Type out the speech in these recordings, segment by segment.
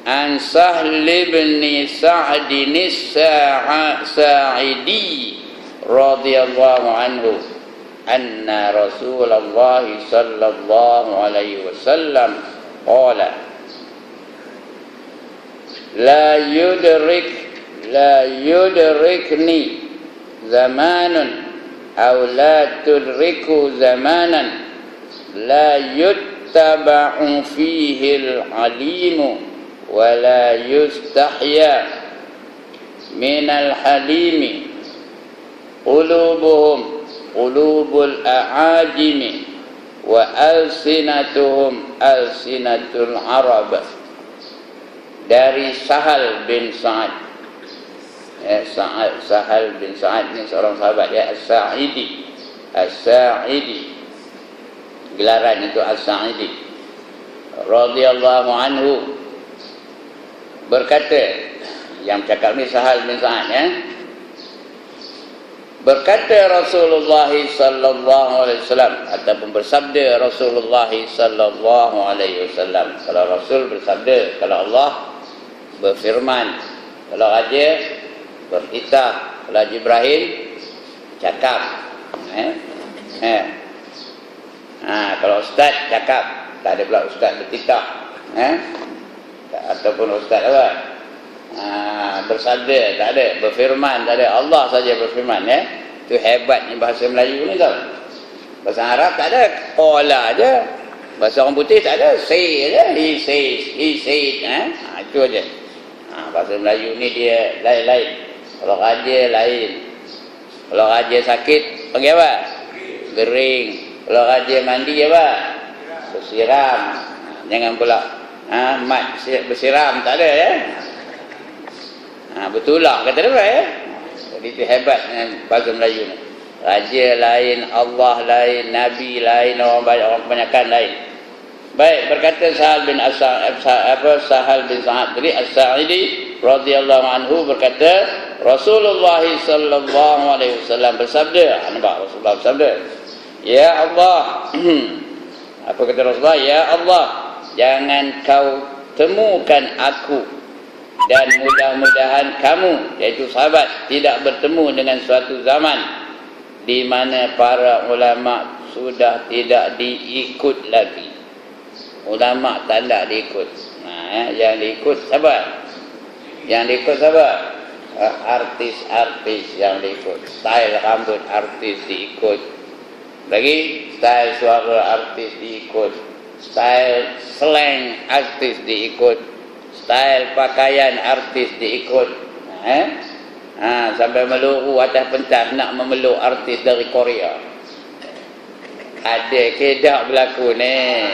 an Sahl bin Sa'd as-Sa'idi radhiyallahu anhu anna Rasulullah sallallahu alaihi wasallam qala la yudrikni zamanun aw la tudriku zamanan la yuttaba'u fihi al-alimu wa la yustahya min al-halimi qulubul a'ajimi wa alsinatuhum alsinatul arab. Dari Sahal bin Sa'ad. Sahal bin Sa'ad ni seorang sahabat ya, As-Sa'idi. Gelaran itu As-Sa'idi radhiyallahu anhu berkata, yang cakap ni Sahal bin Sa'ad ya. Berkata Rasulullah sallallahu alaihi wasallam, ataupun bersabda Rasulullah sallallahu alaihi wasallam. Kalau Rasul bersabda, kalau Allah berfirman, kalau Raja berkisah, kalau Jibril cakap, kalau Ustaz cakap, tak ada pula Ustaz bertitah, ataupun Ustaz apa, bersabda, tak ada, berfirman, tak ada, Allah saja berfirman ya. Itu hebatnya bahasa Melayu ni tau. Bahasa Arab tak ada, qala aja. Bahasa orang putih tak ada, say aja, he says, he said, itu aja. Bahasa Melayu ni dia lain-lain. Kalau raja lain. Kalau raja sakit panggil apa? Gering. Kalau raja mandi apa? Bersiram. Jangan pula mat bersiram, tak ada ya. Betul lah kata dia ya. Jadi itu hebat bahasa Melayu ni. Raja lain, Allah lain, Nabi lain, orang kebanyakan lain. Baik, berkata Sahal bin Sa'ad tadi As-Sa'idi radhiyallahu anhu berkata Rasulullah sallallahu alaihi wasallam bersabda, nampak Rasulullah bersabda, ya Allah, apa kata Rasulullah? Ya Allah, jangan kau temukan aku dan mudah-mudahan kamu, iaitu sahabat, tidak bertemu dengan suatu zaman di mana para ulama sudah tidak diikut lagi. Ulama tak nak diikut. Yang diikut siapa? Yang diikut siapa? Artis-artis yang diikut. Style rambut artis diikut. Lagi style suara artis diikut. Style slang artis diikut. Style pakaian artis diikut. Sampai meluru atas pentas nak memeluk artis dari Korea. Ada kedak berlaku ni.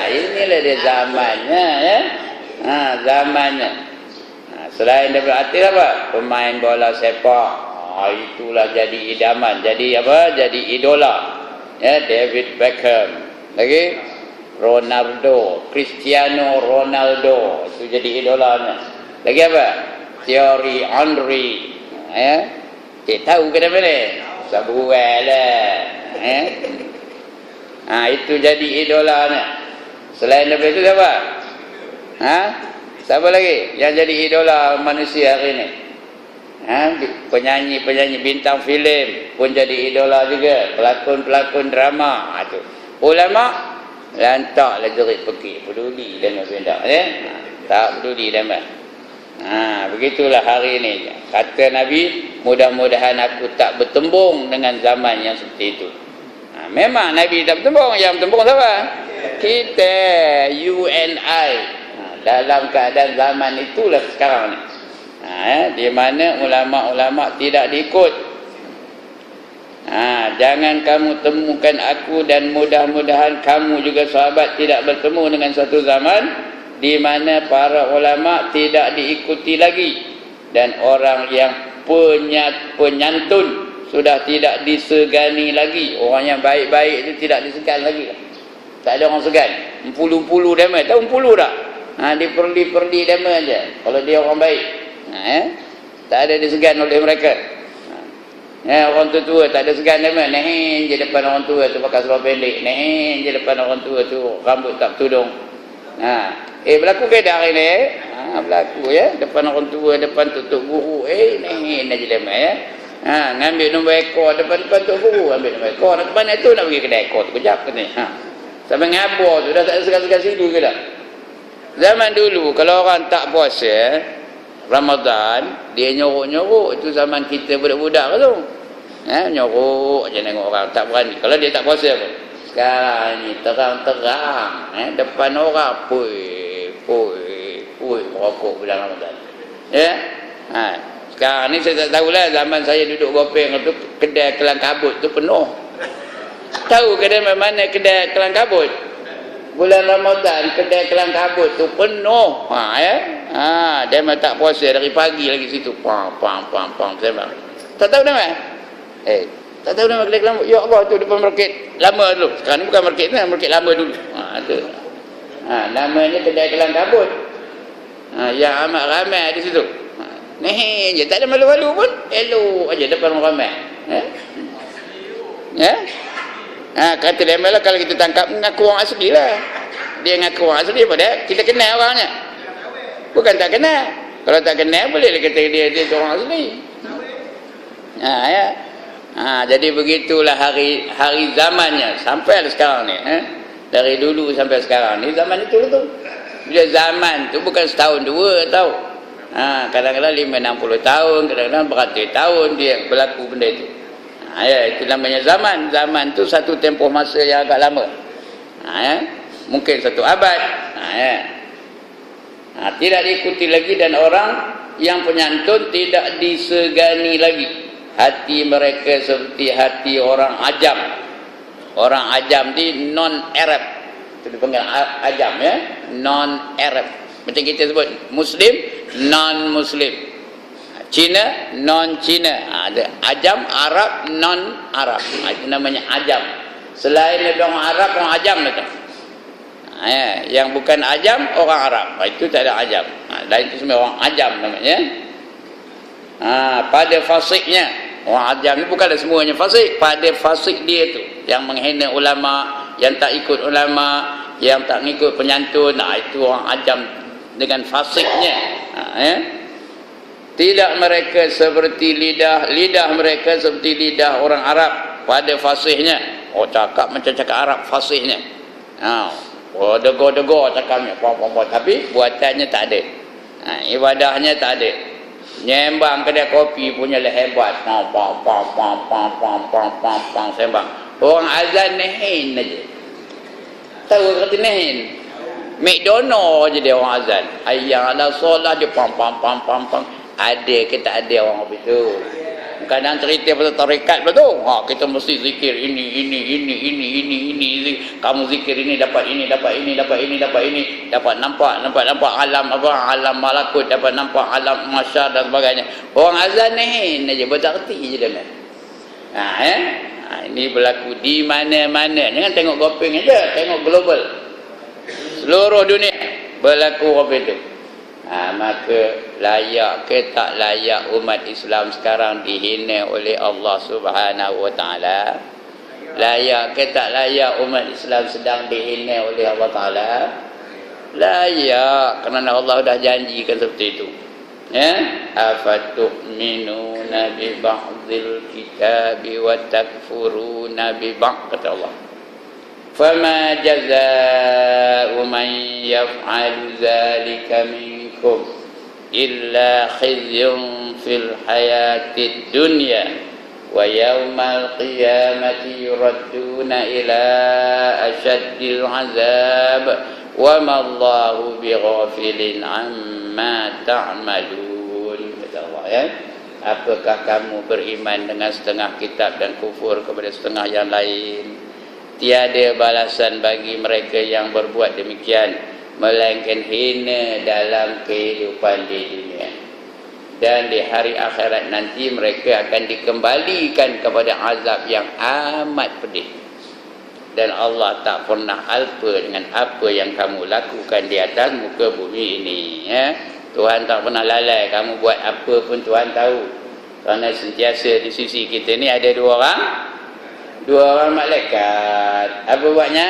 Inilah dia zamannya ya. Zamannya. Selain daripada artis apa? Pemain bola sepak. Itulah jadi idaman. Jadi apa? Jadi idola. Ya, David Beckham. Lagi Ronaldo, Cristiano Ronaldo. Itu jadi idolanya. Lagi apa? Thierry Henry. Ya. Tahu ke apa ni? Sabuel lah. Itu jadi idolanya. Selain daripada itu siapa? Siapa lagi yang jadi idola manusia hari ini? Penyanyi-penyanyi bintang filem pun jadi idola juga. Pelakon-pelakon drama. Itu. Ulama lantaklah jerit pergi. Peduli dengan benda. Tak peduli dengan. Begitulah hari ini. Kata Nabi, mudah-mudahan aku tak bertembung dengan zaman yang seperti itu. Memang Nabi tak bertembung. Yang bertembung siapa? Kita, you and I. Dalam keadaan zaman itulah sekarang ni. Di mana ulama-ulama tidak diikut. Jangan kamu temukan aku dan mudah-mudahan kamu juga sahabat tidak bertemu dengan satu zaman di mana para ulama tidak diikuti lagi dan orang yang penyantun sudah tidak disegani lagi. Orang yang baik-baik itu tidak disegan lagi. Tak ada orang segan. Empulu-empulu dama. Tahu empulu tak? Diperli-perli dama aja. Kalau dia orang baik. Tak ada disegan oleh mereka. Orang tua-tua tak ada segan dama. Nehen je depan orang tua tu pakai seluar pendek. Nehen je depan orang tua tu rambut tak bertudung. Berlaku keadaan hari ni. Berlaku ya, depan orang tua, depan tutup guru, ni je lemah ya. Ngambil nombor ekor depan tok guru, ambil nombor ekor, nak ke mana tu, nak pergi kedai ekor tu kejap katanya. Sampai ngabur tu dah tak segan-segan sidu ke dah. Zaman dulu kalau orang tak puasa Ramadan, dia nyorok-nyorok, itu zaman kita budak-budak tu. Nyorok je tengok orang tak berani. Kalau dia tak puasa pun. Sekarang ni terang-terang, depan orang pui merokok bulan Ramadan. Ya. Sekarang ni saya tak tahulah, zaman saya duduk Gopeng tu kedai kelang kabut tu penuh. Tahu kedai mana kedai kelang kabut? Bulan Ramadan kedai kelang kabut tu penuh. Dia memang tak puasa dari pagi lagi situ. Pam sembang. Tak tahu nama? Tak tahu nama kedai kelang kabut. Ya Allah, tu depan market lama dulu. Sekarang ni bukan market ni, market lama dulu. Tu. Namanya kedai kelang kabut. Yang amat ramai di situ. Nih je, tak ada malu-malu pun. Elok aja depan orang ramai. Kata dia malah kalau kita tangkap mengaku orang asli lah. Dia mengaku orang asli pada kita kenal orangnya. Bukan tak kenal. Kalau tak kenal boleh dia kata dia orang asli. Jadi begitulah hari zamannya sampai sekarang ni. Dari dulu sampai sekarang ni zaman itu tu. Bila zaman tu bukan setahun dua tau. Kadang-kadang 50-60 tahun, kadang-kadang beratus tahun dia berlaku benda itu. Itu namanya zaman. Zaman tu satu tempoh masa yang agak lama. Mungkin satu abad. Tidak diikuti lagi dan orang yang penyantun tidak disegani lagi. Hati mereka seperti hati orang ajam. Orang ajam di non-Arab. Itu dipanggil ajam ya. Non-Arab. Macam kita sebut Muslim, non-Muslim. Cina, non-Cina. Ada ajam, Arab, non-Arab. Itu namanya ajam. Selain ada orang Arab, orang ajam tu. Yang bukan ajam, orang Arab. Itu tak ada ajam. Lain itu semua orang ajam namanya. Pada fasiknya, orang ajam ni bukanlah semuanya fasik. Pada fasik dia tu, yang menghina ulama, yang tak ikut ulama, yang tak ikut penyantun, itu orang ajam dengan fasiknya. Tidak mereka seperti lidah mereka seperti lidah orang Arab pada fasihnya. Cakap macam cakap Arab fasihnya. Dego-dego cakapnya, tapi buatannya tak ada. Ibadahnya tak ada. Nyembang kedai kopi punya lah hebat. Sembang. Orang azan nehin aja. Tahu kata nehin? McDonald je dia orang azan. Hayya ala solah dia pam. Ada ke tak ada orang begitu. Kadang cerita pasal tarekat pula tu. Kita mesti zikir ini. Kamu zikir ini dapat ini. Dapat nampak alam alam malakut, dapat nampak alam masyar dan sebagainya. Orang azan ni aja berarti je dia. Ini berlaku di mana-mana. Jangan tengok Gopeng aja, tengok global. Seluruh dunia berlaku apa itu. Maka layak ke tak layak umat Islam sekarang dihina oleh Allah Subhanahu wa taala? Layak ke tak layak umat Islam sedang dihina oleh Allah taala? Layak, kerana Allah dah janjikan seperti itu. Afatu'minuna bi ba'dil kitabi wa takfuruna bi ba'd, kata Allah. Fama jazaa'u man yaf'alu dzalika minkum illa khizyun fil hayatid dunya wa yawmal qiyamati yuradduna ila asyaddil azab wa ma Allahu bighafilin amma ta'malun, kata Allah ya. Apakah kamu beriman dengan setengah kitab dan kufur kepada setengah yang lain? Tiada balasan bagi mereka yang berbuat demikian melainkan hina dalam kehidupan di dunia, dan di hari akhirat nanti mereka akan dikembalikan kepada azab yang amat pedih. Dan Allah tak pernah alpa dengan apa yang kamu lakukan di atas muka bumi ini ya. Tuhan tak pernah lalai. Kamu buat apa pun Tuhan tahu. Kerana sentiasa di sisi kita ni ada dua orang malaikat. Apa buatnya?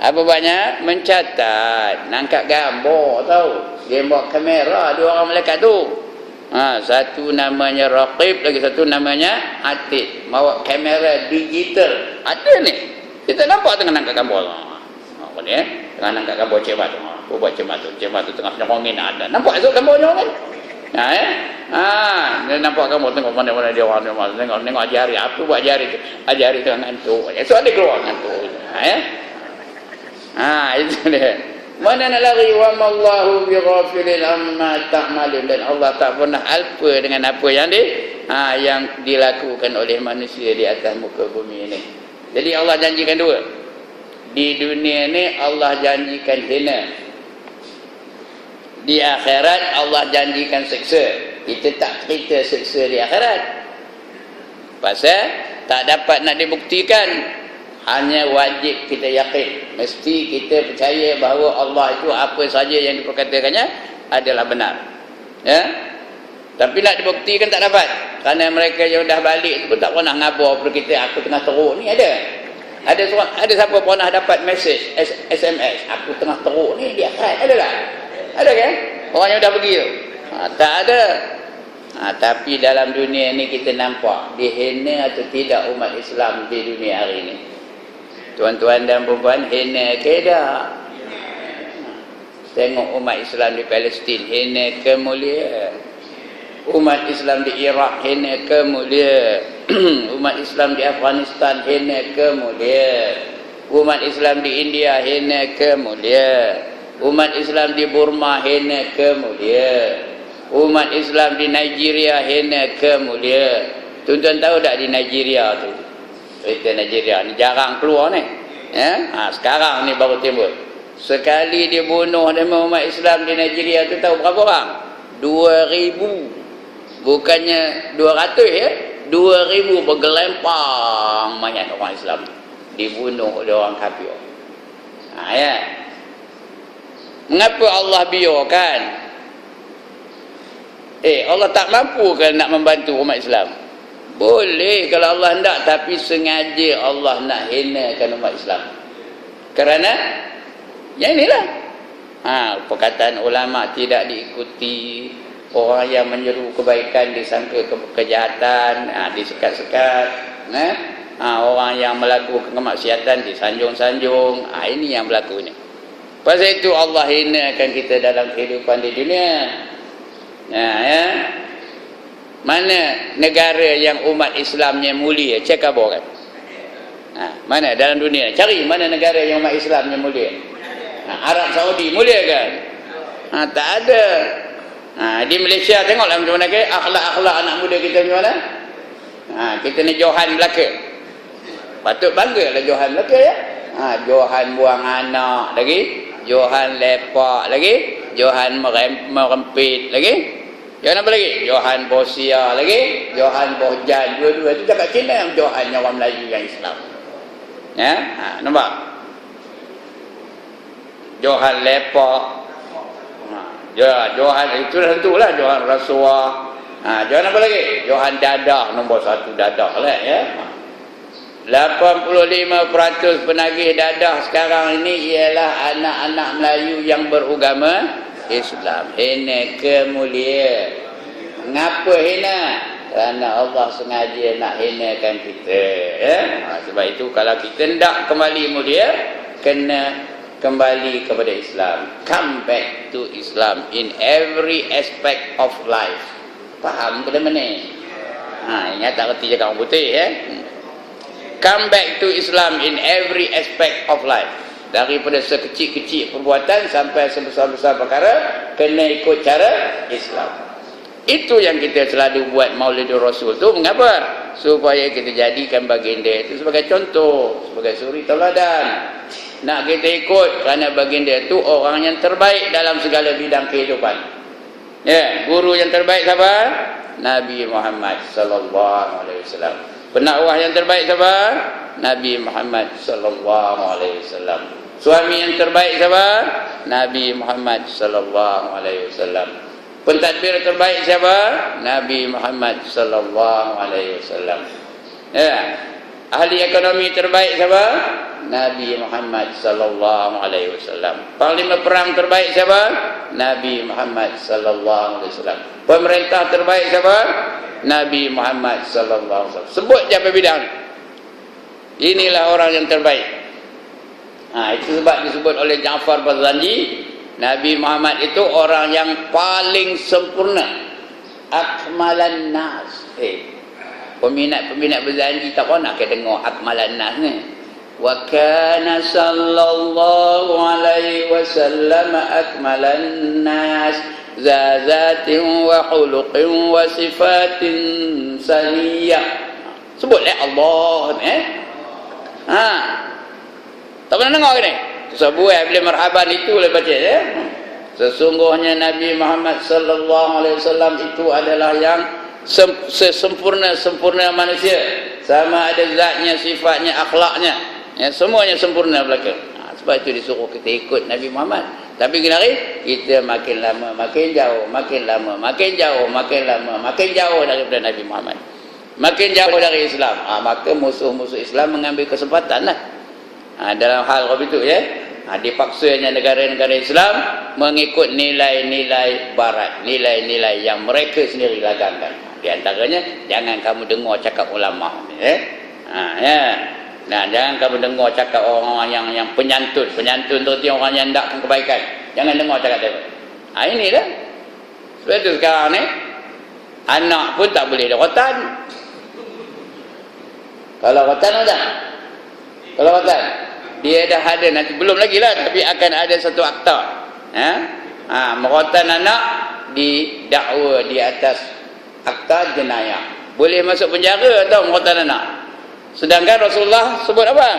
Apa buatnya? Mencatat, nangkap gambar tahu. Dia bawa kamera, dua orang malaikat tu. Satu namanya Raqib, lagi satu namanya Atid. Bawa kamera digital. Ada ni. Kita nampak tengah nangkap gambar. Apa ni? Tengah nangkap gambar cemat tu. Apa buat cemat tu? Cemat tu tengah nyongongin ada. Nampak esok gambarnya kan? Dia nampak gambar tengok mana-mana dia orang tengok jari. Apa buat jari tu? Jari tengah ngantuk. Esok ada keluar ngantuk. Itu dia. Mana nak lari, wa mallahu bighafilin amma ta'malun, dan Allah tak pernah alpa dengan apa yang yang dilakukan oleh manusia di atas muka bumi ini. Jadi Allah janjikan dua. Di dunia ni Allah janjikan hina. Di akhirat Allah janjikan seksa. Kita tak cerita seksa di akhirat. Pasal tak dapat nak dibuktikan. Hanya wajib kita yakin, mesti kita percaya bahawa Allah itu apa saja yang diperkatakannya adalah benar. Tapi nak dibuktikan tak dapat, kerana mereka yang dah balik tu pun tak pernah ngabar pada kita. Aku tengah teruk ni ada siapa pernah dapat message SMS aku tengah teruk ni di akhirat? Ada tak? Ada kan orang yang dah pergi tu? Tak ada. Tapi dalam dunia ni kita nampak dihina atau tidak umat Islam di dunia hari ini. Tuan-tuan dan puan-puan, hina ke tak? Tengok umat Islam di Palestin, hina ke mulia? Umat Islam di Iraq, hina ke mulia? Umat Islam di Afghanistan, hina ke mulia? Umat Islam di India, hina ke mulia? Umat Islam di Burma, hina ke mulia? Umat Islam di Nigeria, hina ke mulia? Tuan-tuan tahu tak di Nigeria tu? Cerita Nigeria ni jarang keluar ni. Sekarang ni baru timbul. Sekali dia bunuh demo umat Islam di Nigeria tu, tahu berapa orang? 2,000. Bukannya 200 ya. 2,000 bergelempang mayat orang Islam dibunuh oleh orang kafir. Mengapa Allah biarkan? Allah tak mampu ke nak membantu umat Islam? Boleh kalau Allah hendak, tapi sengaja Allah nak hinakan umat Islam. Kerana yang inilah perkataan ulama tidak diikuti. Orang yang menyeru kebaikan disangka kejahatan, disekat-sekat. Orang yang melakukan kemaksiatan disanjung-sanjung. Ini yang berlaku ni. Pasal itu Allah hinakan kita dalam kehidupan di dunia. Mana negara yang umat Islamnya mulia? Cek khabar kan? Mana dalam dunia? Cari mana negara yang umat Islamnya mulia. Arab Saudi mulia kan? Tak ada. Di Malaysia tengoklah macam mana ke akhlak-akhlak anak muda kita macam mana. Kita ni Johan Melaka. Patut bangga lah Johan Melaka ya. Johan buang anak lagi, Johan lepak lagi, Johan merempit lagi. Johan apa lagi? Johan Bosia lagi, Johan Bohjan. Dua-dua itu cakap Cina yang Johan yang orang Melayu yang Islam. Nampak? Johan lepak. Johan itu tentulah Johan rasuah. Johan apa lagi? Johan dadah, nombor 1 dadah lah ya. 85% penagih dadah sekarang ini ialah anak-anak Melayu yang beragama Islam. Hina kemulia. Ngapa hina? Kerana Allah sengaja nak hinakan kita ya? Sebab itu kalau kita hendak kembali mulia, kena kembali kepada Islam. Come back to Islam in every aspect of life. Faham ke mana? Ingat tak reti cakap orang putih ya? Come back to Islam in every aspect of life. Daripada sekecil-kecil perbuatan sampai sebesar-besar perkara, kena ikut cara Islam. Itu yang kita selalu buat Maulidur Rasul tu. Mengapa? Supaya kita jadikan baginda itu sebagai contoh, sebagai suri tauladan. Nak kita ikut kerana baginda itu orang yang terbaik dalam segala bidang kehidupan. Guru yang terbaik siapa? Nabi Muhammad sallallahu alaihi wasallam. Pendakwah yang terbaik siapa? Nabi Muhammad sallallahu alaihi wasallam. Suami yang terbaik siapa? Nabi Muhammad sallallahu alaihi wasallam. Pentadbir terbaik siapa? Nabi Muhammad sallallahu alaihi wasallam. Ahli ekonomi terbaik siapa? Nabi Muhammad sallallahu alaihi wasallam. Panglima perang terbaik siapa? Nabi Muhammad sallallahu alaihi wasallam. Pemerintah terbaik siapa? Nabi Muhammad sallallahu alaihi wasallam. Sebut je apa bidang. Inilah orang yang terbaik. Itu sebab disebut oleh Ja'far Barzanji, Nabi Muhammad itu orang yang paling sempurna. Akmalan nas. Peminat-peminat berjanji tak pernah ke dengar akmalan nas ni. Wa kana sallallahu alaihi wasallam akmalan nas zazatin wa khuluqin wa sifatin saniyah. Sebutlah Allah ni. Tak pernah dengar ke ni? Sebuah bila marhaban itu boleh baca ya. Sesungguhnya Nabi Muhammad sallallahu alaihi wasallam itu adalah yang sesempurna manusia, sama ada zatnya, sifatnya, akhlaknya, ya, semuanya sempurna belaka. Sebab itu disuruh kita ikut Nabi Muhammad. Tapi kenapa? Kita makin lama makin jauh, makin lama makin jauh, makin lama makin jauh daripada Nabi Muhammad, makin jauh dari Islam. Maka musuh-musuh Islam mengambil kesempatan lah. Dalam hal begitu ya. Dipaksanya negara-negara Islam mengikut nilai-nilai barat, nilai-nilai yang mereka sendiri lagangkan. Di antaranya, jangan kamu dengar cakap ulama. Jangan kamu dengar cakap orang-orang yang penyantun. Penyantun tu orang yang hendakkan kebaikan. Jangan dengar cakap dia. Ini dah. Sebab itu sekarang ni, anak pun tak boleh ada rotan. Kalau rotan ada. Kalau rotan, dia dah ada nanti, belum lagi lah, tapi akan ada satu akta. Merotan anak didakwa di atas akta jenayah. Boleh masuk penjara atau merotan anak. Sedangkan Rasulullah sebut apa?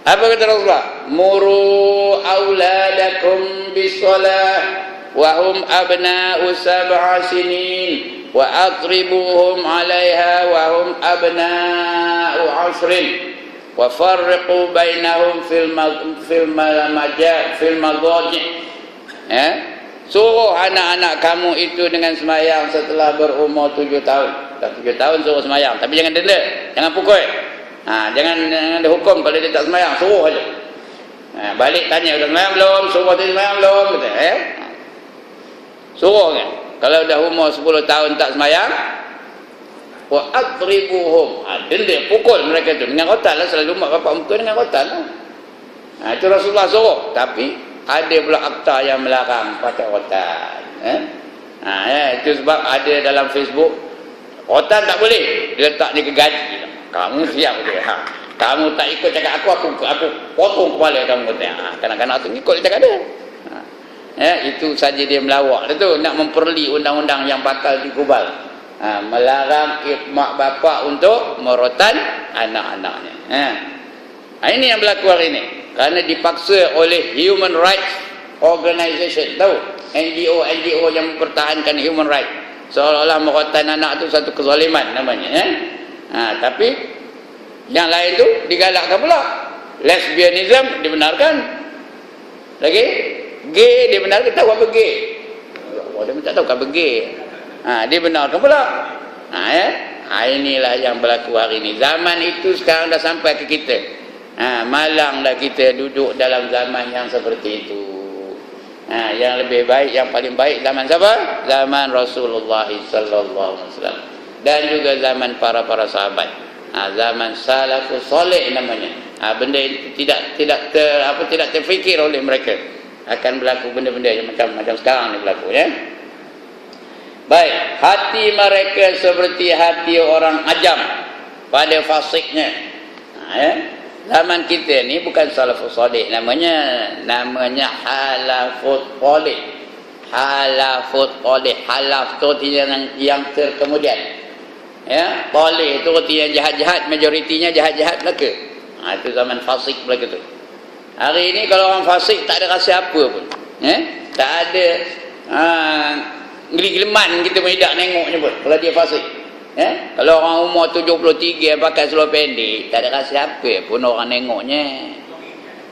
Apa kata Rasulullah? Muru auladakum bisalah wa hum abna'u sab'a sinin wa atribuhum 'alaiha wa hum abna'u 'ashrin wa farriqu bainahum fil madaji. Suruh anak-anak kamu itu dengan semayang setelah berumur 7 tahun. Dah 7 tahun suruh semayang, tapi jangan denda, jangan pukul. Jangan dihukum kalau dia tak semayang, suruh aja. Balik tanya, dah semayang belum? Suruh dia semayang belum? Kata, suruh kan. Kalau dah umur 10 tahun tak semayang, wa adribuhum, denda, pukul mereka tu dengan rotan lah. Selalu mak bapak muka dengan rotan lah. Itu Rasulullah suruh. Tapi ada pula akta yang melarang pakai rotan. Itu sebab ada dalam Facebook, rotan tak boleh, dia letak ni ke gaji. Kamu siap dia. Kamu tak ikut cakap aku potong kepala kamu. Kanak-kanak tu ikut cakap dia. Itu saja dia melawak tu, nak memperli undang-undang yang bakal dikubal. Melarang mak bapak untuk merotan anak-anaknya. Ini yang berlaku hari ini. Kerana dipaksa oleh Human Rights Organization, tahu? NGO yang mempertahankan human rights. Seolah-olah merotan anak tu satu kezaliman namanya. Tapi yang lain tu digalakkan pula. Lesbianism dibenarkan. Lagi? Gay dibenarkan. Tahu apa gay? Dia tak tahu apa gay. Dibenarkan pula. Inilah yang berlaku hari ini. Zaman itu sekarang dah sampai ke kita. Malanglah kita duduk dalam zaman yang seperti itu. Yang lebih baik, yang paling baik zaman siapa? Zaman Rasulullah sallallahu alaihi wasallam. Dan juga zaman para sahabat. Zaman salafus soleh namanya. Benda itu tidak terfikir oleh mereka. Akan berlaku benda-benda yang macam sekarang ni berlaku ya. Baik, hati mereka seperti hati orang ajam pada fasiknya. Zaman kita ni bukan salafus salih, namanya halafut salih. Halafut salih, halaf tu yang terkemudian. Ya, salih tu arti yang jahat-jahat, majoritinya jahat-jahat belaka. Itu zaman fasik belaka tu. Hari ini kalau orang fasik tak ada rasa apa pun. Tak ada geli-geleman kita menhidak nengoknya pun kalau dia fasik. Kalau orang umur 73 pakai seluar pendek, tak ada rasa apa pun orang nengoknya.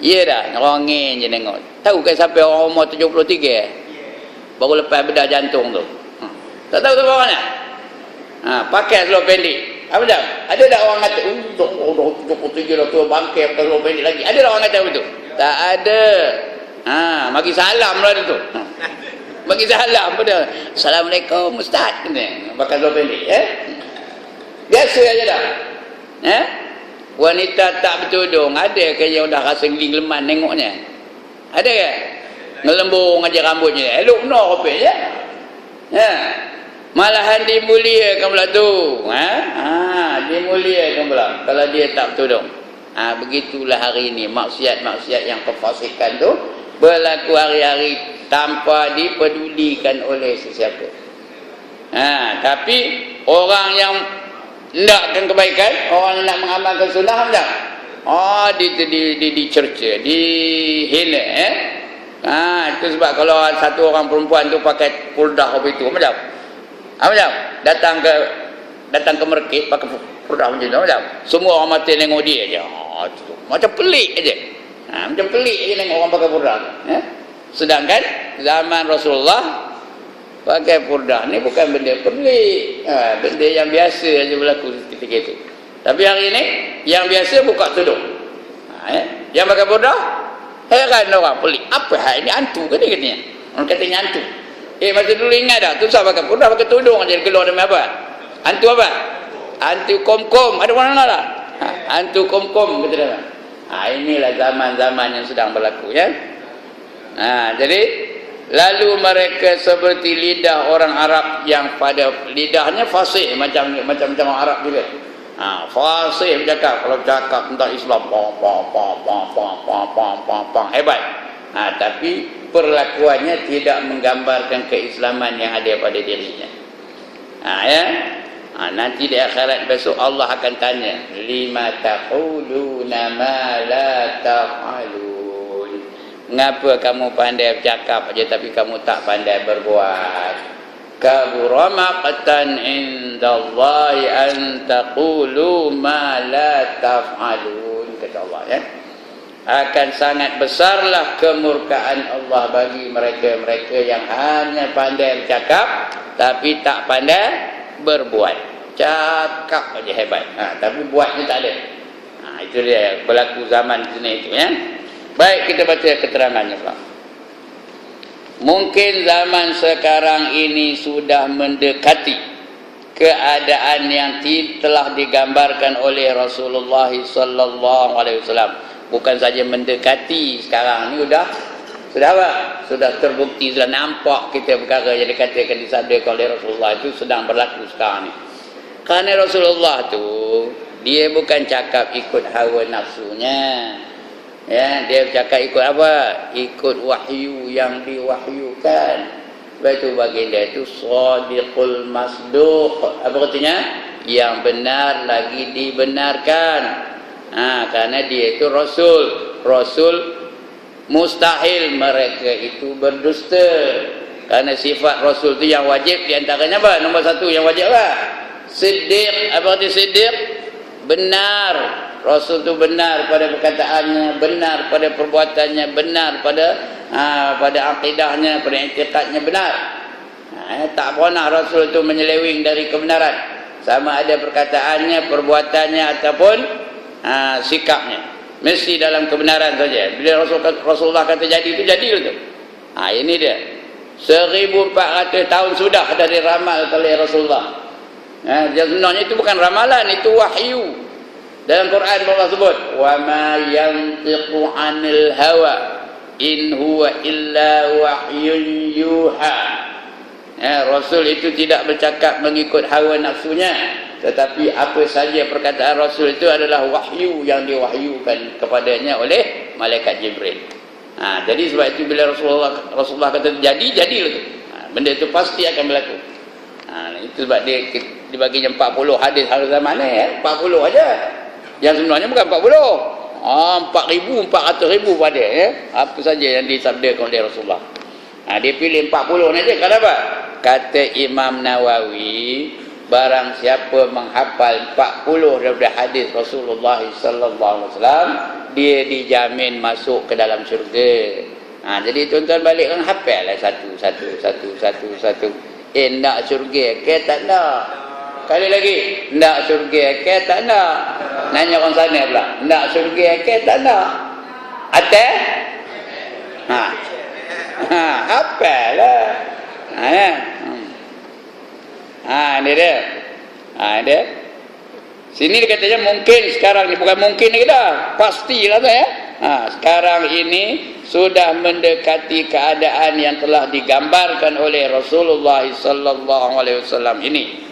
Ya dah, orang je nengok. Tahu ke siapa orang umur 73? Baru lepas bedah jantung tu. Tak tahu tu orangnya. Pakai seluar pendek. Apa dah? Ada tak orang kata, cukup tujuh lah tu bangkai kalau pendek lagi. Ada tak orang kata begitu? Tak ada. Bagi salam lah tu. Bagi salam pada. Assalamualaikum Ustaz. Pakai kalau pendek. Biasa aja dah. Wanita tak bertudung, ada ke yang dah rasa geling-geleman nengoknya? Ada ke? Ngelembung aja rambutnya. Elok benar kopek je. Malahan dimuliakan pula tu. Dimuliakan pula kalau dia tak bertudung. Begitulah hari ini maksiat-maksiat yang kefasikan tu berlaku hari-hari tanpa dipedulikan oleh sesiapa. Tapi orang yang hendakkan kebaikan, orang yang nak mengamalkan sunnah macam dicerca, dihina. Itu sebab kalau satu orang perempuan tu pakai purdah apa itu macam datang ke market pakai purdah macam tu macam semua orang mati tengok dia aja. Macam pelik aja. Macam pelik aja tengok orang pakai purdah. Sedangkan zaman Rasulullah pakai purdah ni bukan benda pelik. Benda yang biasa aja berlaku ketika itu. Tapi hari ini yang biasa buka tudung. Yang pakai purdah heran orang pelik. Apa hal ini, hantu ke dia katanya? Orang katanya hantu. Masa dulu ingat dah, tu saya pakai purdah pakai tudung aja keluar demi apa? Hantu apa? Hantu kom-kom. Ada orang dengar tak? Hantu kom-kom kata dia. Inilah zaman-zaman yang sedang berlaku ya. Jadi lalu mereka seperti lidah orang Arab yang pada lidahnya fasih macam orang Arab juga. Fasih bercakap, kalau bercakap tentang Islam hebat. Tapi perlakuannya tidak menggambarkan keislaman yang ada pada dirinya. Nanti di akhirat besok Allah akan tanya, lima taquluna ma la taf'alun. Ngapa kamu pandai bercakap aja tapi kamu tak pandai berbuat? Kabura maqtan indallahi an taqulu ma la taf'alun, kata Allah ya. Akan sangat besarlah kemurkaan Allah bagi mereka-mereka yang hanya pandai bercakap tapi tak pandai berbuat. Cakap aja hebat, tapi buatnya tak ada. Itu dia berlaku zaman sini itu ya. Baik, kita baca keterangannya Pak. Mungkin zaman sekarang ini sudah mendekati keadaan yang telah digambarkan oleh Rasulullah sallallahu alaihi wasallam. Bukan saja mendekati, sekarang ni sudah apa? Sudah terbukti, sudah nampak kita perkara yang dikatakan disabdakan oleh Rasulullah itu sedang berlaku sekarang ni. Kerana Rasulullah tu dia bukan cakap ikut hawa nafsunya. Ya, dia cakap ikut apa? Ikut wahyu yang diwahyukan. Betul baginda itu shadiqul masduq. Apa artinya? Yang benar lagi dibenarkan. Karena dia itu Rasul mustahil mereka itu berdusta. Karena sifat Rasul itu yang wajib diantaranya apa? Nombor satu yang wajib apa? Siddiq. Apa arti siddiq? Benar. Rasul itu benar pada perkataannya, benar pada perbuatannya, benar pada akidahnya, pada i'tiqadnya benar. Tak pernah Rasul itu menyeleweng dari kebenaran. Sama ada perkataannya, perbuatannya ataupun sikapnya, mesti dalam kebenaran saja. Bila Rasulullah kata jadi itu jadi itu. Ini dia. 1400 tahun sudah dari ramal oleh Rasulullah. Sebenarnya itu bukan ramalan, itu wahyu. Dalam Quran Allah sebut, wa ma yantiqu 'anil hawa in huwa illa wahyun yuha. Rasul itu tidak bercakap mengikut hawa nafsunya, tetapi apa saja perkataan Rasul itu adalah wahyu yang diwahyukan kepadanya oleh malaikat Jibril. Jadi sebab itu bila Rasulullah kata jadi itu. Benda itu pasti akan berlaku. Itu sebab dia dibaginya 40 hadis hari zaman ni 40 aja. Yang sebenarnya bukan 40. 4,000 pada apa saja yang disabdakan oleh Rasulullah. Dia pilih 40 ni aja. Kenapa? Kata Imam Nawawi, barang siapa menghafal 40 daripada hadis Rasulullah sallallahu alaihi wasallam, dia dijamin masuk ke dalam syurga. Jadi tuan-tuan balikkan hafal lah satu. Nak syurga ke tak nak? Kali lagi, nak syurga ke tak nak? Nanya orang sana pula, nak syurga ke tak nak? Atas? Apalah. Ini dia. Dia. Sini dia katanya mungkin sekarang ni, bukan mungkin lagi dah. Pastilah tu ya. Sekarang ini sudah mendekati keadaan yang telah digambarkan oleh Rasulullah sallallahu alaihi wasallam ini.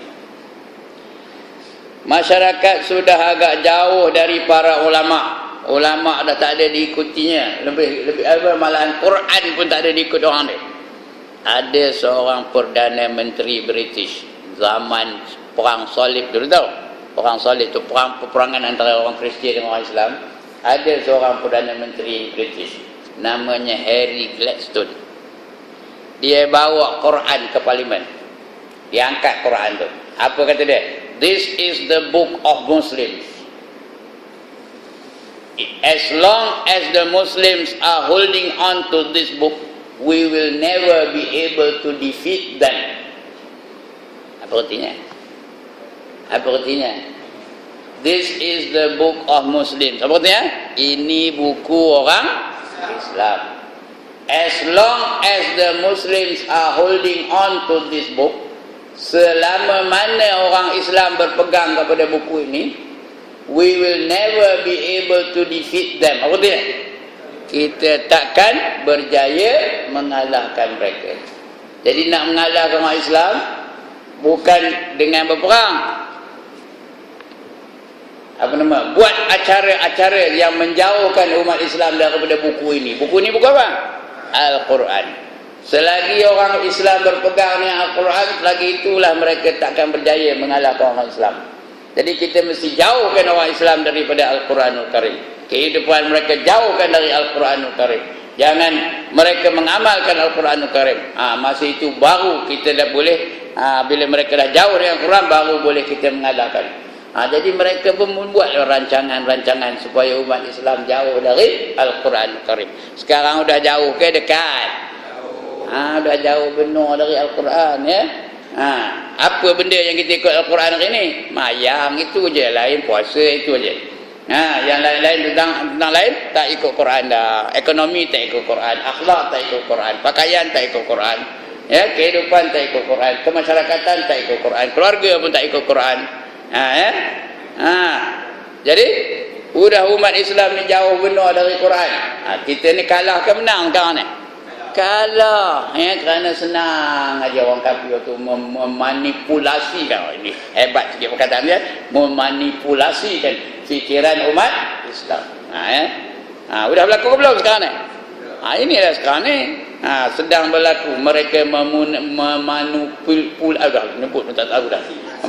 Masyarakat sudah agak jauh dari para ulama. Ulama dah tak ada diikutinya. Lebih malahan Quran pun tak ada diikut orang dia. Ada seorang Perdana Menteri British zaman perang salib dulu, tahu? Perang salib tu peperangan antara orang Kristian dengan orang Islam. Ada seorang Perdana Menteri British namanya Harry Gladstone. Dia bawa Quran ke parlimen. Dia angkat Quran tu. Apa kata dia? This is the book of Muslims. As long as the Muslims are holding on to this book, we will never be able to defeat them. Apa artinya? Apa artinya? This is the book of Muslims. Apa artinya? Ini buku orang Islam. As long as the Muslims are holding on to this book, selama mana orang Islam berpegang kepada buku ini, we will never be able to defeat them. Apa dia? Kita takkan berjaya mengalahkan mereka. Jadi nak mengalahkan orang Islam bukan dengan berperang. Apa nama? Buat acara-acara yang menjauhkan umat Islam daripada buku ini. Buku ini buku apa? Al-Quran. Selagi orang Islam berpegang dengan Al-Quran, selagi itulah mereka takkan berjaya mengalahkan orang Islam. Jadi kita mesti jauhkan orang Islam daripada Al-Quranul Karim. Kehidupan mereka jauhkan dari Al-Quranul Karim. Jangan mereka mengamalkan Al-Quranul Karim. Masa itu baru kita dah boleh, bila mereka dah jauh dari Al-Quran, baru boleh kita mengalahkan. Jadi mereka pun membuat rancangan-rancangan supaya umat Islam jauh dari Al-Quranul Karim. Sekarang dah jauh ke dekat? Dah jauh benar dari Al-Quran ya. Apa benda yang kita ikut Al-Quran hari ni? Mayang itu je, lain puasa itu je. Yang lain-lain tentang lain tak ikut Quran dah. Ekonomi tak ikut Quran, akhlak tak ikut Quran, pakaian tak ikut Quran, ya, kehidupan tak ikut Quran, kemasyarakatan tak ikut Quran, keluarga pun tak ikut Quran. Jadi udah umat Islam ni jauh benar dari Quran. Kita ni kalah ke menang sekarang ni? Kalah ya, kerana senang aja orang kafir tu memanipulasikan. Ini hebat sikit perkataan dia, memanipulasikan fikiran umat Islam. Udah berlaku ke belum sekarang ni? Inilah sekarang ni sedang berlaku. Mereka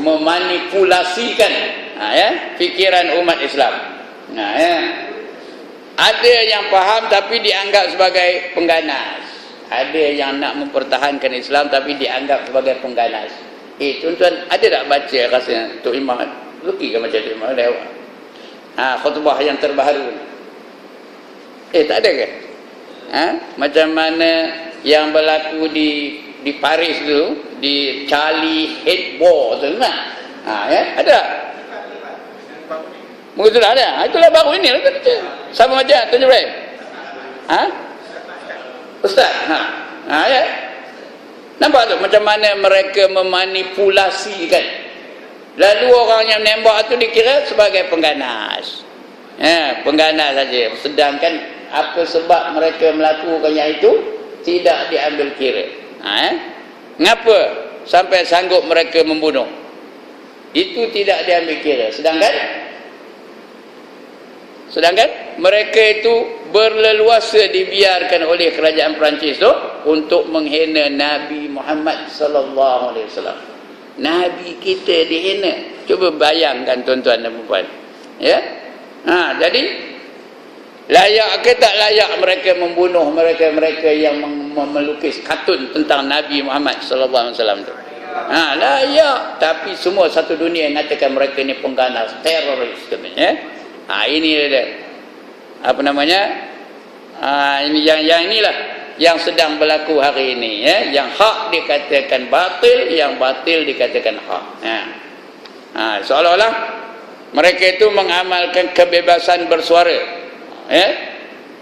memanipulasikan fikiran umat Islam. Ada yang faham tapi dianggap sebagai pengganas. Ada yang nak mempertahankan Islam tapi dianggap sebagai pengganas. Tuan-tuan, ada tak baca rasanya Tok Imam? Luki ke macam Tok Imam lewat? Khutbah yang terbaru. Tak ada ke? Macam mana yang berlaku di Paris tu, di Charlie Hebdo tu kan? Ada. Mungkin sudah ada. Itulah baru ini lah. Sama macam Tuan Ibrahim. Ustaz. Ya. Nampak tu macam mana mereka memanipulasikan. Lalu orang yang menembak tu dikira sebagai pengganas. Pengganas saja. Sedangkan apa sebab mereka melakukan yang itu tidak diambil kira. Mengapa sampai sanggup mereka membunuh? Itu tidak diambil kira. Sedangkan mereka itu berleluasa dibiarkan oleh kerajaan Perancis tu untuk menghina Nabi Muhammad sallallahu alaihi wasallam. Nabi kita dihina. Cuba bayangkan tuan-tuan dan puan. Ya? Jadi layak ke tak layak mereka membunuh mereka-mereka yang melukis kartun tentang Nabi Muhammad sallallahu alaihi wasallam tu? Layak, tapi semua satu dunia mengatakan mereka ni pengganas, teroris katanya. Ini dia. Apa namanya? Ini yang inilah yang sedang berlaku hari ini ya. Yang hak dikatakan batil, yang batil dikatakan hak. Seolah-olah mereka itu mengamalkan kebebasan bersuara.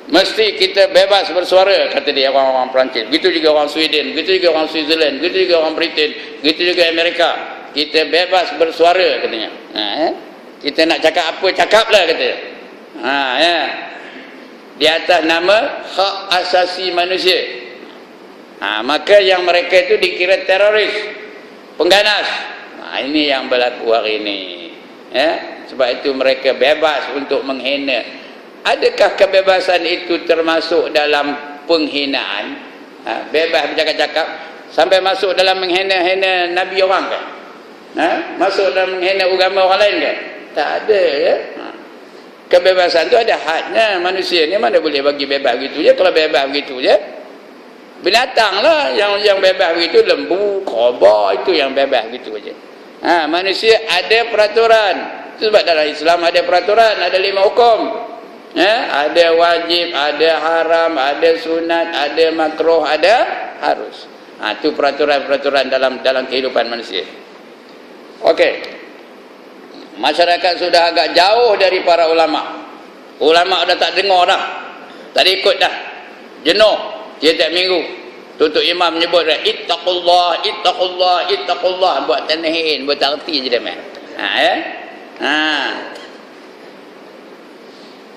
Mesti kita bebas bersuara, kata dia, orang-orang Perancis. Begitu juga orang Sweden, begitu juga orang Switzerland, begitu juga orang Britain, begitu juga Amerika. Kita bebas bersuara, katanya. Kita nak cakap apa, cakaplah, katanya. Di atas nama hak asasi manusia. Maka yang mereka itu dikira teroris, pengganas. Ini yang berlaku hari ini. Sebab itu mereka bebas untuk menghina. Adakah kebebasan itu termasuk dalam penghinaan? Bebas bercakap-cakap sampai masuk dalam menghina-hina Nabi orang kan? Masuk dalam menghina agama orang lain kan? Tak ada, ya. Kebebasan tu ada hadnya. Manusia ni mana boleh bagi bebas begitu je. Kalau bebas begitu je, binatang lah yang bebas begitu, lembu, kobra, itu yang bebas begitu je. Manusia ada peraturan. Sebab dalam Islam ada peraturan, ada 5 hukum. Ada wajib, ada haram, ada sunat, ada makruh, ada harus. Itu peraturan-peraturan dalam kehidupan manusia. Okey. Masyarakat sudah agak jauh dari para ulama. Ulama dah tak dengar dah. Tak ikut dah. Jenuh. Tiap-tiap minggu tutup imam menyebut dah, ittaqullah, ittaqullah, ittaqullah, buat tanahin, buat tak erti je dia main.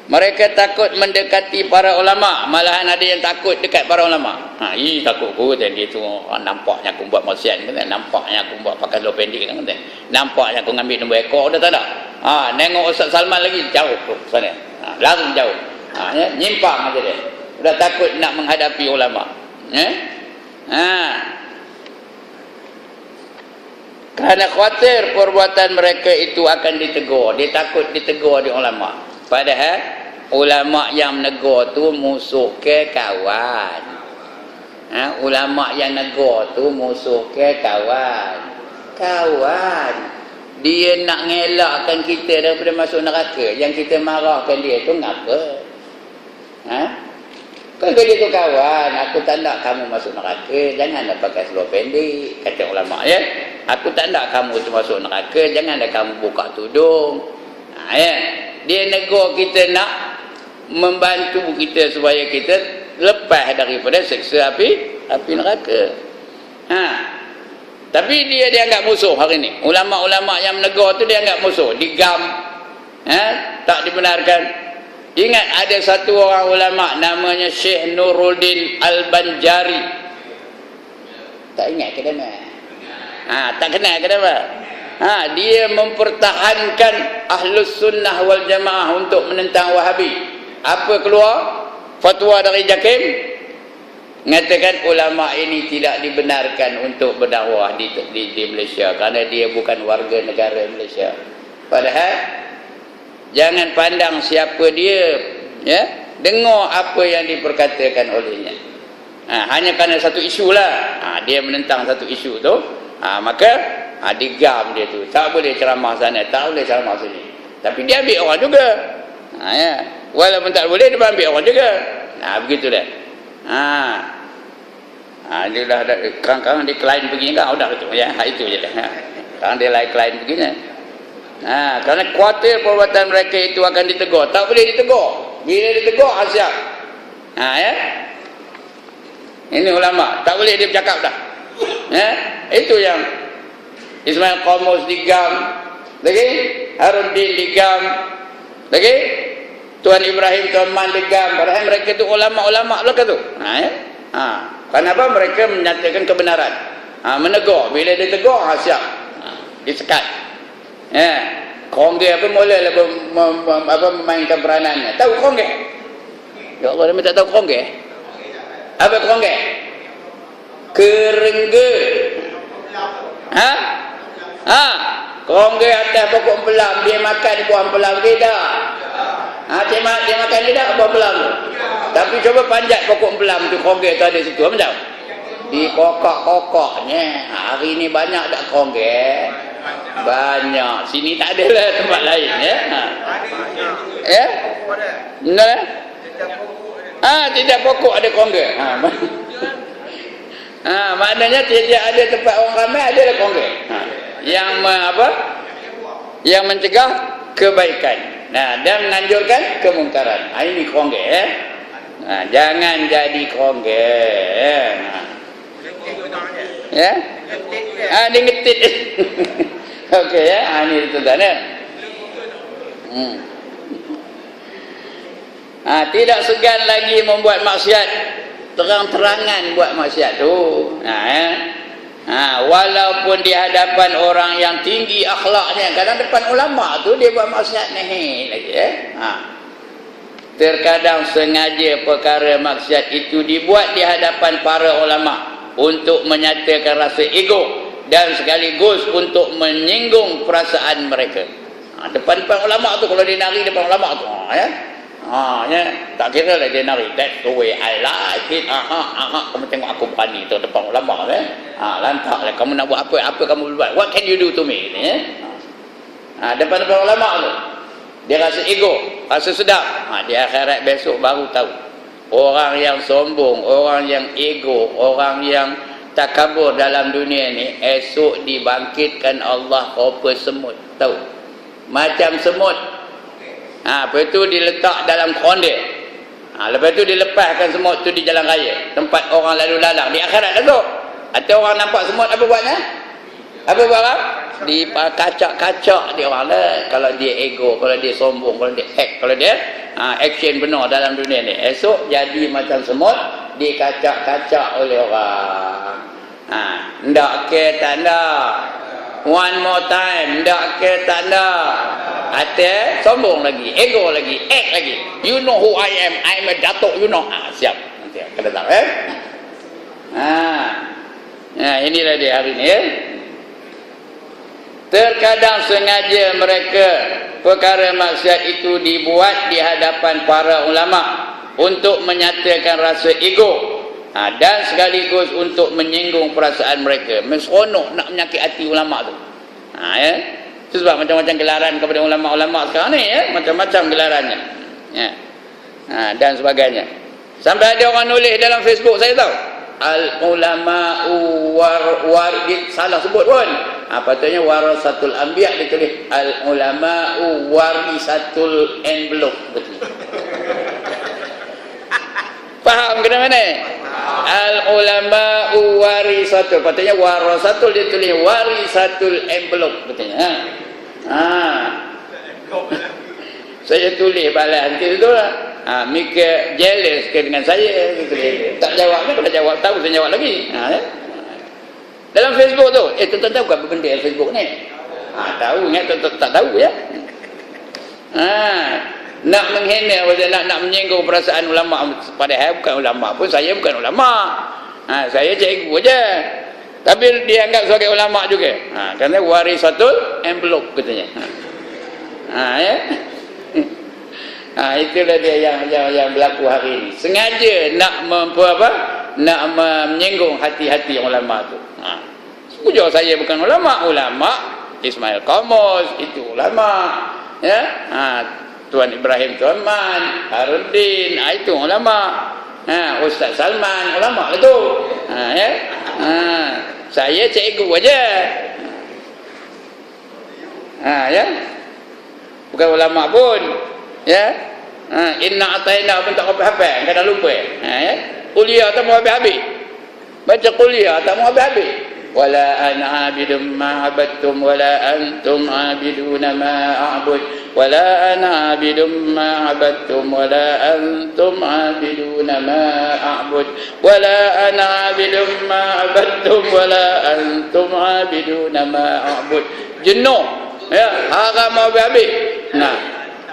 Mereka takut mendekati para ulama, malahan ada yang takut dekat para ulama. Takut aku dia tu nampaknya aku buat maksiat kan, nampaknya aku buat pakai seluar pendek kan, nampaknya aku ngambil nombor ekor dah tak ada. Nengok Ustaz Salman lagi jauh tu sana. Lari jauh. Nyimpang aja dia. Dah takut nak menghadapi ulama. Kerana khawatir perbuatan mereka itu akan ditegur. Dia takut ditegur di ulama. Padahal ulama yang menegur tu musuh ke kawan. Ulama yang negur tu musuh ke kawan. Kawan. Dia nak ngelakkan kita daripada masuk neraka. Yang kita marahkan dia tu ngapa? Kan dia tu kawan. Aku tak nak kamu masuk neraka. Janganlah pakai seluar pendek, kata ulama ya. Aku tak nak kamu tu masuk neraka. Janganlah kamu buka tudung. Dia negur kita nak membantu kita supaya kita lepas daripada seksa api neraka. Tapi dia dianggap musuh hari ni. Ulama-ulama yang menegur tu dia anggap musuh, digam, tak dibenarkan. Ingat ada satu orang ulama namanya Syekh Nuruddin Al-Banjari. Tak ingat ke nama? Tak kenal ke nama? Dia mempertahankan Ahlus Sunnah wal Jamaah untuk menentang Wahabi. Apa keluar? Fatwa dari JAKIM mengatakan ulama ini tidak dibenarkan untuk berdakwah di Malaysia kerana dia bukan warga negara Malaysia. Padahal jangan pandang siapa dia, ya, dengar apa yang diperkatakan olehnya. Hanya kerana satu isu lah, dia menentang satu isu tu, maka digam dia tu, tak boleh ceramah sana, tak boleh ceramah sini. Tapi dia ambil orang juga. Walaupun tak boleh, dia ambil orang juga. Begitu dah. Dia dah kadang-kadang dia klien begini kan, dah itu ya, itu je dah. Kadang dia lain klien begini. Kerana khawatir perbuatan mereka itu akan ditegur. Tak boleh ditegur. Bila ditegur, asyik. Ya. Ini ulama, tak boleh dia bercakap dah. Itu yang Ismail Qamus digam, lagi Haruddin digam, lagi Tuan Ibrahim Tuan Man digam. Padahal mereka itu ulama-ulama belaka tu. Kenapa mereka menyatakan kebenaran? Menegur. Bila dia tegur, siap. Disekat. Kongge apa mulalah memainkan peranannya. Tahu kongge? Ya Allah, dia tak tahu kongge. Apa kongge? Kerengga. Kongge atas pokok pelam, dia makan buah pelam ke tak? Dia makan dia tak buah pelam tu? Tapi coba panjat pokok pelam tu, kongge tu ada situ, apa tahu? Di kokok-kokoknya. Hari ni banyak tak kongge? Banyak. Sini tak ada lah, tempat lain ya. Ya? Benar? Tidak pokok ada kongge. Maknanya tiada ada tempat orang ramai, ada lah kongge. Yang apa? yang mencegah kebaikan. Nah, dan menanjurkan kemungkaran. Ini kerongge ya. Nah, jangan jadi kerongge ya. Ya? Dia ngetit. Okey ya. Ini tuan-tuan ya. Tidak segan lagi membuat maksiat, terang-terangan buat maksiat tu. Walaupun di hadapan orang yang tinggi akhlaknya, kadang depan ulama tu dia buat maksiat ni lagi Terkadang sengaja perkara maksiat itu dibuat di hadapan para ulama untuk menyatakan rasa ego dan sekaligus untuk menyinggung perasaan mereka. Depan-depan ulama tu, kalau dia nari depan ulama tu tak kira lah dia nari. That's the way I like it. Kamu tengok aku berani tu depan ulama lantak lah. Kamu nak buat apa kamu buat. What can you do to me? Depan-depan ulama tu dia rasa ego, rasa sedap. Di akhirat besok baru tahu. Orang yang sombong, orang yang ego, orang yang takabur dalam dunia ni, esok dibangkitkan Allah rupa semut. Tahu? Macam semut. Lepas itu diletak dalam konde. Lepas itu dilepaskan semut tu di jalan raya, tempat orang lalu lalang di akhirat tu. Atau orang nampak semut, apa buatnya? Apa buat? Dikacak-kacak dia orang lah. Kalau dia ego, kalau dia sombong, kalau dia hack, kalau dia action benar dalam dunia ni, esok jadi macam semut, dikacak-kacak oleh orang. Ndak ke tanda. One more time, ndak ke tanda. Hati sombong lagi, ego lagi, act lagi. You know who I am, I'm a datuk, you know. Siap. Nanti kena tahu inilah dia hari ni Terkadang sengaja mereka perkara maksiat itu dibuat di hadapan para ulama untuk menyatakan rasa ego dan sekaligus untuk menyinggung perasaan mereka. Seronok nak menyakit hati ulama tu. Itu sebab macam-macam gelaran kepada ulama-ulama sekarang ni macam-macam gelarannya. Dan sebagainya. Sampai ada orang nulis dalam Facebook, saya tahu, al-ulama'u salah sebut pun. Patutnya warasatul anbiya, dia tulis al-ulama'u warisatul envelope. Betul. Faham ke mana? Al-ulama'u warisatul, patutnya warasatul, dia tulis warisatul envelope. Betulnya. Saya tulis balas nanti tu lah. Mika jealous ke dengan saya gitu. Tak jawabnya, kalau jawab tahu saya jawab lagi. Dalam Facebook tu, tuan-tuan tahu apa benda Facebook ni? Tahu, tak tahu ya. Nak menghina, nak menyinggung perasaan ulama, padahal bukan ulama pun, saya bukan ulama. Saya cikgu aja. Tapi dianggap sebagai ulama juga. Kerana warisatul envelope katanya. Ya. Itulah dia yang berlaku hari ini. Sengaja nak nak menyinggung hati-hati ulama tu. Ujar saya bukan ulama. Ulama Ismail Qamus itu ulama. Ya. Tuan Ibrahim Tuanman, Haruddin, itu ulama. Ustaz Salman ulama lah tu. Ya. Saya cikgu aja. Ya. Bukan ulama pun. Ya. Inna ataina pun tak hafal, kadang lupa. Kuliah tak mau habis. Baca kuliah tak mau habis. Wala ana abidum ma abadtum wala antum abiduna ma a'bud. Wala ana abidum ma abadtum wala antum abiduna ma a'bud. Wala ana abidum ma abadtum wala antum abiduna ma a'bud. Jenuh. Ya, haram mau habis.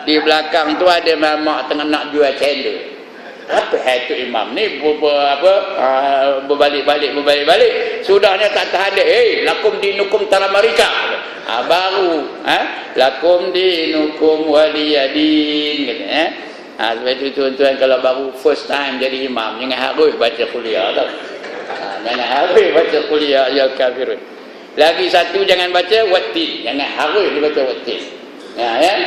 Di belakang tu ada mamak tengah nak jual cendol. Apa hal tu imam ni berbalik-balik. Sudahnya tak tahan dia. Lakum dinukum taramarika. Baru lakum dinukum waliyadin kata. Sebab itu tuan-tuan kalau baru first time jadi imam, jangan harus baca kuliah tau. Jangan harus baca kuliah ya kafirun. Lagi satu, jangan baca wattin. Jangan harus dibaca wattin. Ya.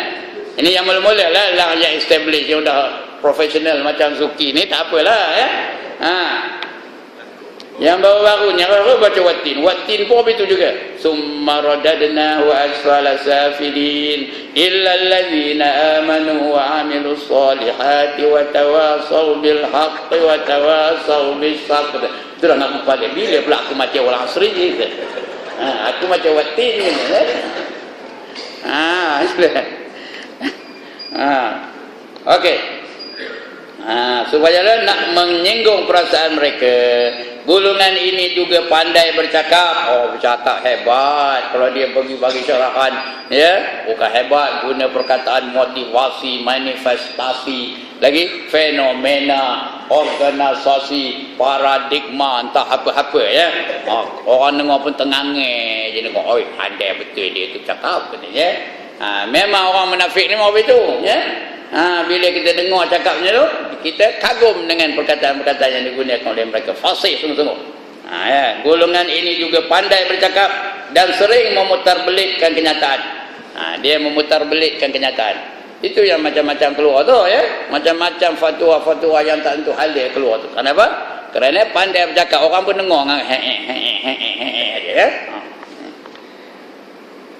Ini yang mula-mula lah yang establish, yang dah profesional macam Zuki ni tak apalah ya. Yang baru baca wattin. Wattin pun itu juga. Summa radadnahu asfala safilin illa allazina amanu wa amilus solihati wa tawasaw bil haqqi wa tawasaw bis sabr. Itulah nak lupa dia. Bila pula aku macam orang asri je. Aku macam wattin ni. Okey. Supaya nak menyinggung perasaan mereka. Golongan ini juga pandai bercakap. Bercakap hebat. Kalau dia pergi bagi syarahan, ya, bukan hebat, guna perkataan motivasi, manifestasi, lagi fenomena, organisasi, paradigma, entah apa-apa, ya. Orang dengar pun tengangai je dengar. Oi, pandai betul dia tu cakap ya. Memang orang munafik ni mau begitu, ya. Bila kita dengar cakapnya tu, kita kagum dengan perkataan-perkataan yang digunakan oleh mereka. Fasih sungguh-sungguh. Ya. Golongan ini juga pandai bercakap dan sering memutarbelitkan kenyataan. Dia memutarbelitkan kenyataan. Itu yang macam-macam keluar tu, ya. Macam-macam fatwa-fatwa yang tak tentu hal dia keluar tu. Kenapa? Kerana pandai bercakap. Orang pun dengar ya.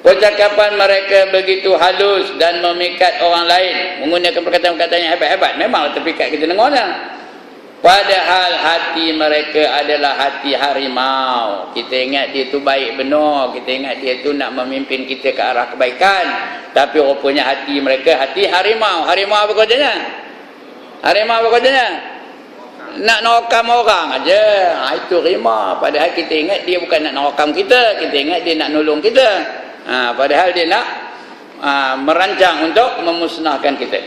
Percakapan mereka begitu halus dan memikat orang lain, menggunakan perkataan-perkataan yang hebat-hebat. Memang terpikat kita dengarnya. Padahal hati mereka adalah hati harimau. Kita ingat dia tu baik benar, kita ingat dia tu nak memimpin kita ke arah kebaikan. Tapi rupanya hati mereka hati harimau. Harimau apa kerjanya? Harimau apa kerjanya? Nak nokam orang aja. Itu harimau. Padahal kita ingat dia bukan nak nokam kita, kita ingat dia nak nolong kita. Padahal dia nak merancang untuk memusnahkan kita.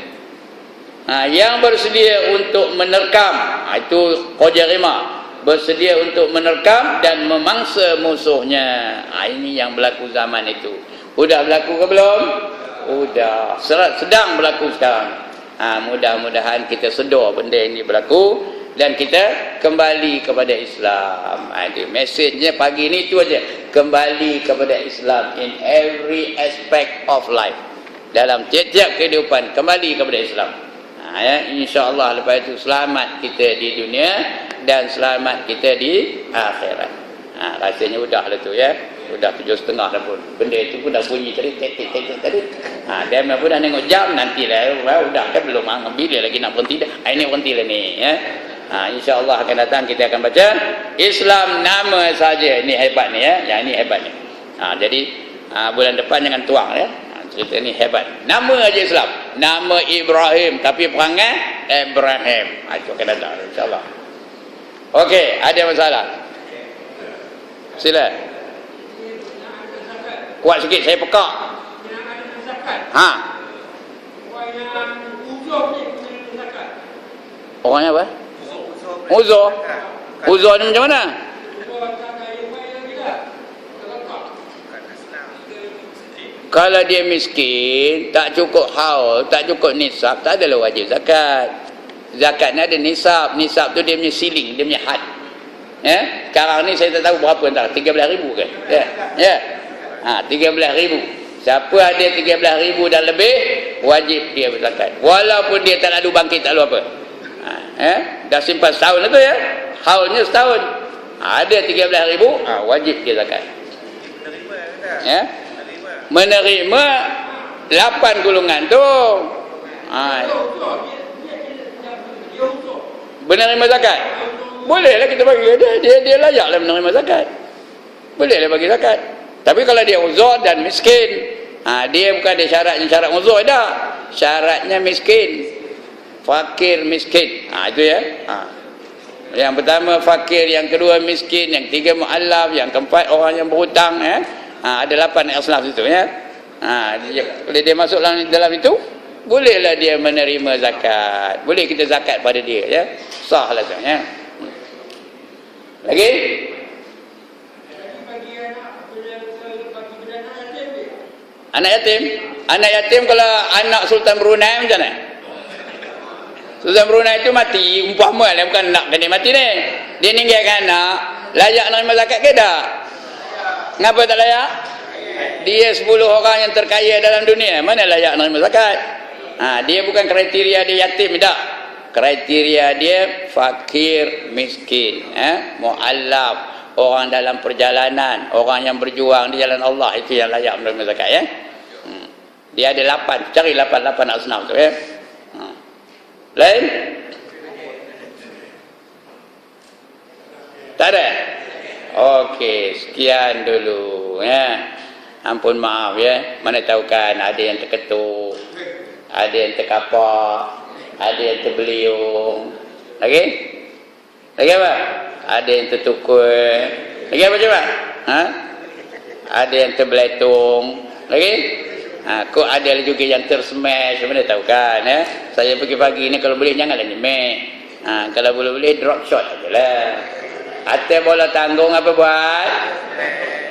Yang bersedia untuk menerkam, itu koja rima, bersedia untuk menerkam dan memangsa musuhnya. Ini yang berlaku zaman itu. Sudah berlaku ke belum? Sudah, sedang berlaku sekarang. Mudah-mudahan kita sedar benda ini berlaku dan kita kembali kepada Islam. Itu mesejnya pagi ni tu aja. Kembali kepada Islam in every aspect of life. Dalam tiap-tiap kehidupan kembali kepada Islam. InsyaAllah lepas itu selamat kita di dunia dan selamat kita di akhirat. Rasanya udahlah tu, ya. Sudah 7.30 dah pun. Benda itu pun dah bunyi tadi. Tadi. Dia pun dah tengok jam nantilah. Udah kan belum bila lagi nak berhenti dah. Ini berhentilah ni, ya. InsyaAllah akan datang kita akan baca Islam nama saja. Ini hebat ni, ya. Yang ini hebat ni. Jadi bulan depan jangan tuang, ya. Cerita ni hebat. Nama aja Islam. Nama Ibrahim tapi perangai Ibrahim. Itu akan datang insyaAllah. Okey, ada masalah? Sila. Kuat sikit saya pekak. Orangnya apa? Uzur. Uzur ni macam mana? Kalau dia miskin, tak cukup haul, tak cukup nisab, tak adalah wajib zakat. Zakat ni ada nisab. Nisab tu dia punya ceiling, dia punya had. Ya? Sekarang ni saya tak tahu berapa entah, 13,000 ke? Ya. 13,000. Siapa ada 13,000 dan lebih, wajib dia berzakat. Walaupun dia tak lalu bangkit, tak lalu apa. Dah simpan setahun itu, ya. Haulnya setahun. Ada 13,000, wajib dia zakat. Ya. Menerima 8 golongan tu. Menerima zakat. Bolehlah kita bagi dia layaklah menerima zakat. Bolehlah bagi zakat. Tapi kalau dia uzur dan miskin, dia bukan ada syarat uzur dah. Syaratnya miskin. Fakir miskin. Itu ya. Yang pertama fakir, yang kedua miskin, yang ketiga mu'allaf, yang keempat orang yang berhutang, ya. Ada 8 asnaf itu, ya. Kalau dia masuk dalam itu, bolehlah dia menerima zakat. Boleh kita zakat pada dia, ya. Sahlah tu, ya. Lagi? Anak yatim? Anak yatim kalau anak Sultan Brunei macam mana? Sultan Brunei itu mati, umpama lah, bukan nak kena mati ni. Dia ninggalkan anak, layak menerima zakat ke tak? Ngapa tak layak? Dia 10 orang yang terkaya dalam dunia, mana layak menerima zakat? Dia bukan kriteria dia yatim tak. kriteria dia fakir, miskin, mu'allaf, orang dalam perjalanan, orang yang berjuang di jalan Allah, itu yang layak menerima zakat ya. Dia ada 8, cari 8 asnaf tu ya. Lain? Tak ada? Okey, sekian dulu ya. Ampun maaf ya, mana tahu kan ada yang terketuk, ada yang terkapak, ada yang terbeliung. Lagi? Lagi apa? Ada yang tertukul. Lagi apa coba? Ada yang terbeletung. Lagi? Kok ada juga yang tersmash, mana tahu kan ya. Saya pagi-pagi ni kalau boleh janganlah nyemeh. Kalau boleh drop shot ajalah. Atas bola tanggung apa buat?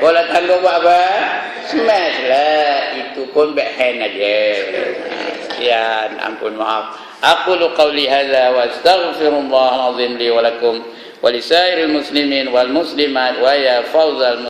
Bola tanggung buat apa? Smash lah. Itu pun backhand aja. Sekian, ampun maaf. Aqulu qawli hadza wa astaghfirullahal azim li wa lakum wa lisairil muslimin wal muslimat wa ya fawzal